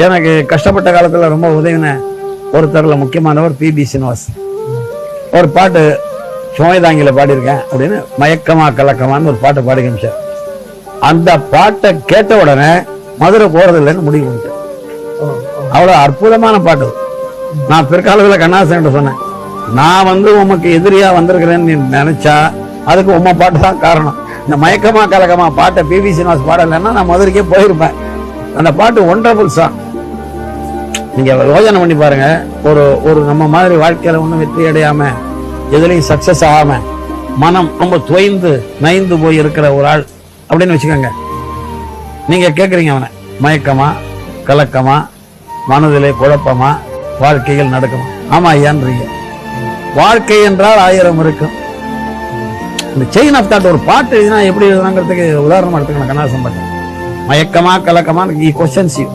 எனக்கு கஷ்டப்பட்ட காலத்துல ரொம்ப உதவின ஒருத்தர்ல முக்கியமானவர் பி.பி. சீனிவாஸ். ஒரு பாட்டு சுமைதாங்கில பாடியிருக்கேன் அப்படின்னு, மயக்கமா கலக்கமான்னு ஒரு பாட்டை பாடி காமிச்சார். அந்த பாட்டை கேட்ட உடனே மதுரை போறது இல்லைன்னு முடிவு பண்ணிட்டேன். அவ்வளவு அற்புதமான பாட்டு. நான் பிற்காலத்துல கண்ணாசன் சொன்னேன், நான் உமக்கு எதிரியா வந்திருக்கிறேன்னு நீ நினைச்சா அதுக்கு உம்ம பாட்டு தான் காரணம். இந்த மயக்கமா கலக்கமா பாட்டை பி.பி. சீனிவாஸ் பாடலைன்னா நான் மதுரைக்கே போயிருப்பேன். அந்த பாட்டு ஒண்டர்ஃபுல் சாங். நீங்க யோசனை பண்ணி பாருங்க. ஒரு நம்ம மாதிரி வாழ்க்கையில ஒன்றும் வெற்றி அடையாம எதுலையும் சக்சஸ் ஆகாம மனம் ரொம்ப தொய்ந்து நைந்து போய் இருக்கிற ஒரு ஆள் அப்படின்னு வச்சுக்கோங்க. நீங்க கேட்குறீங்க அவனை, மயக்கமா கலக்கமா மனதிலே குழப்பமா வாழ்க்கையில் நடக்குமா? ஆமா ஐயான்றீங்க. வாழ்க்கை என்றால் 1000 இருக்கும். இந்த செயின் ஆஃப் தாட் ஒரு பாட்டு எழுதினா எப்படி எழுதுனாங்கிறதுக்கு உதாரணமா எடுத்துக்கணும். கண்ணாசம் பாட்டு மயக்கமா கலக்கமா கொஸ்டின்ஸ் யூ.